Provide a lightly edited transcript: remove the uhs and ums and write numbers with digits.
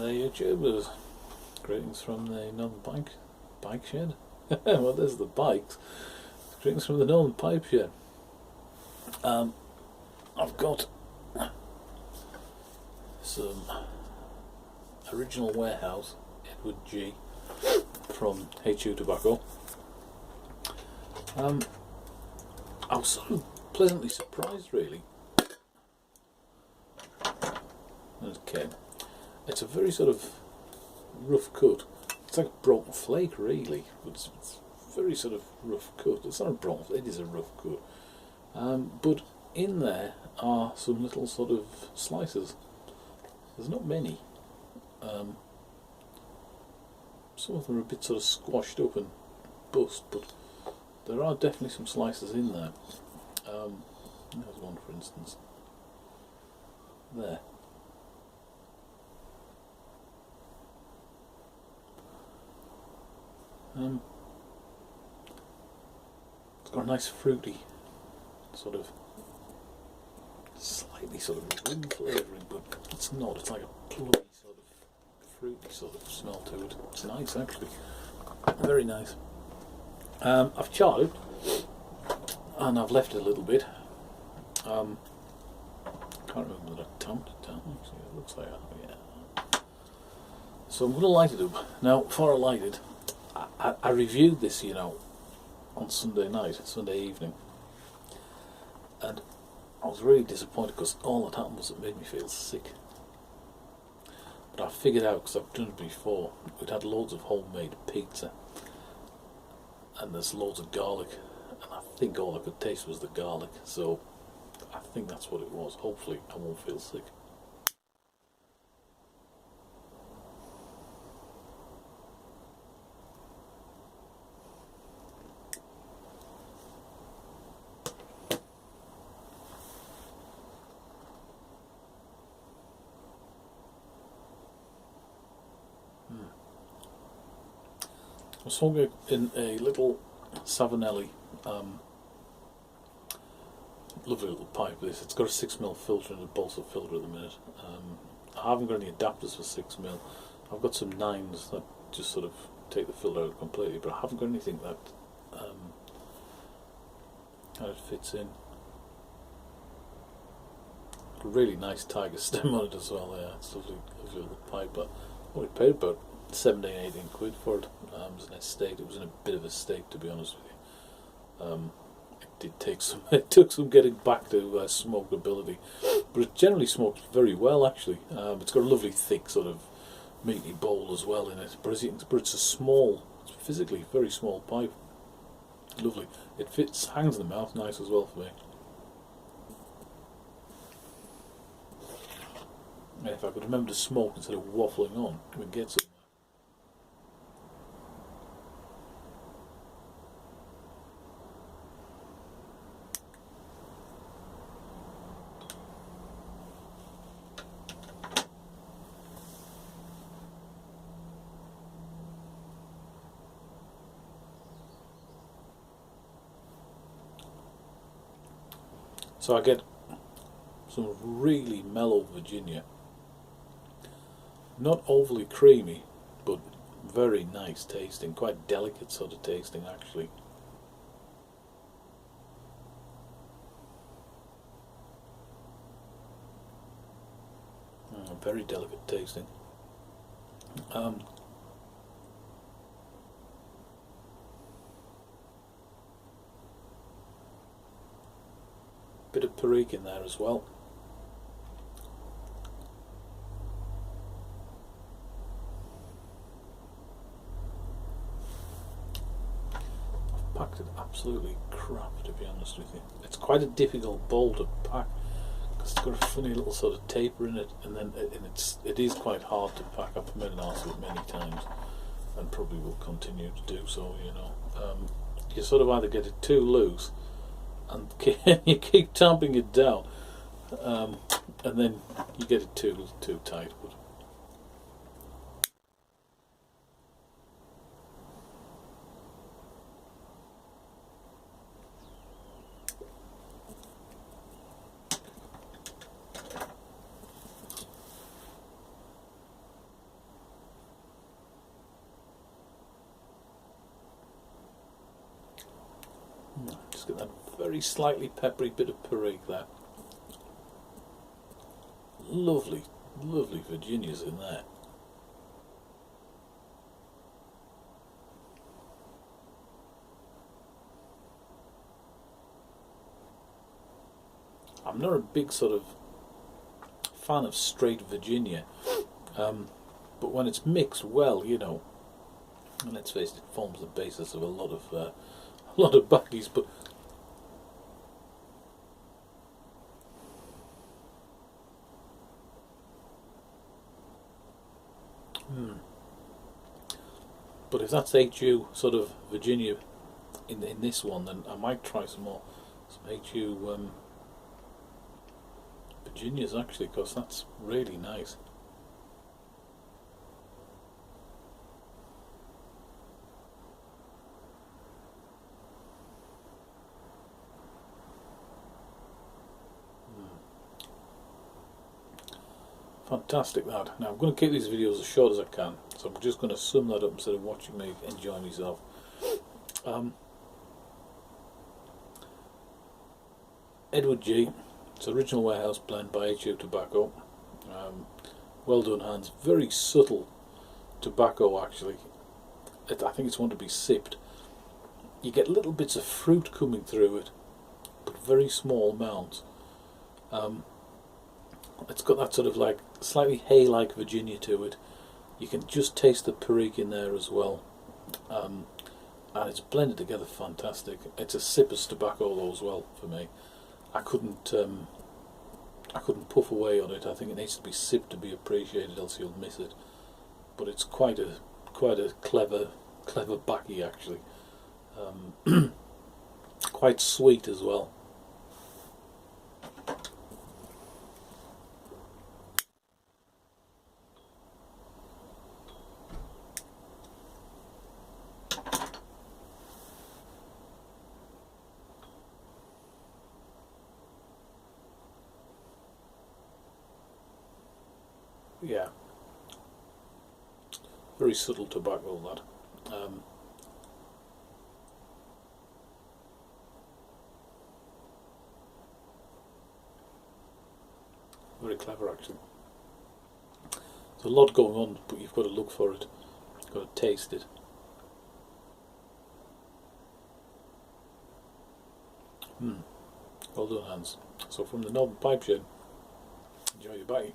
YouTubers. Greetings from the Northern Bike Shed. Well, there's the bikes. Greetings from the Northern Pipe Shed. I've got some original warehouse Edward G from HU Tobacco. I was sort of pleasantly surprised, really. Okay, it's a very sort of rough cut. It's like a broken flake, really. It's very sort of rough cut. It's not a broken flake, it is a rough cut. But in there are some little sort of slices. There's not many. Some of them are a bit sort of squashed up and bust, but there are definitely some slices in there. There's one, for instance. There. It's got a nice fruity sort of, slightly sort of rum flavouring, but it's not. It's like a plummy sort of fruity sort of smell to it. It's nice, actually. Very nice. I've charred it and I've left it a little bit. Can't remember that I tamped it down. Actually, it looks like yeah. So I'm going to light it up. Now, before I light it, I reviewed this, on Sunday night, Sunday evening, and I was really disappointed because all that happened was it made me feel sick. But I figured out, because I've done it before, we'd had loads of homemade pizza, and there's loads of garlic, and I think all I could taste was the garlic, so I think that's what it was. Hopefully I won't feel sick. I was smoking in a little Savinelli, lovely little pipe. It's got a 6mm filter and a balsa filter at the minute. I haven't got any adapters for 6mm. I've got some 9s that just sort of take the filter out completely, but I haven't got anything that how it fits in. A really nice tiger stem on it as well. Yeah, it's a lovely little pipe. But I only paid about 17-18 quid for it. It was an estate. It was in a bit of a state, to be honest with you. It did take some. It took some getting back to smokability, but it generally smokes very well. Actually, it's got a lovely thick sort of meaty bowl as well in it. But it's a small, it's physically very small pipe. Lovely. It fits, hangs in the mouth nice as well for me. And if I could remember to smoke instead of waffling on, we'd get some. So I get some really mellow Virginia. Not overly creamy, but very nice tasting. Quite delicate sort of tasting, actually. Very delicate tasting. Bit of Perique in there as well. I've packed it absolutely crap, to be honest with you. It's quite a difficult bowl to pack because it's got a funny little sort of taper in it, and it is quite hard to pack. I've made an arse of it many times, and probably will continue to do so. You sort of either get it too loose, and you keep tamping it down, and then you get it too tight. But Just get that very slightly peppery bit of Perique there. Lovely, lovely Virginias in there. I'm not a big sort of fan of straight Virginia, but when it's mixed well, you know, and let's face it, it forms the basis of a lot of baccies. But but if that's HU sort of Virginia in this one, then I might try some HU Virginias actually, because that's really nice. Fantastic that. Now I'm going to keep these videos as short as I can, so I'm just going to sum that up instead of watching me enjoy myself. Edward G. It's original warehouse blend by HU Tobacco. Well done, Hans. Very subtle tobacco actually. I think it's one to be sipped. You get little bits of fruit coming through it, but very small amounts. It's got that sort of like slightly hay-like Virginia to it. You can just taste the Perique in there as well, and it's blended together fantastic. It's a sipper's tobacco though as well for me. I couldn't puff away on it. I think it needs to be sipped to be appreciated, else you'll miss it. But it's quite a clever baccy actually. Quite sweet as well. Yeah, very subtle tobacco that. Very clever actually. There's a lot going on, but you've got to look for it. You've got to taste it. Well done, Hans. So from the Northern Pipe Shed, enjoy your bite.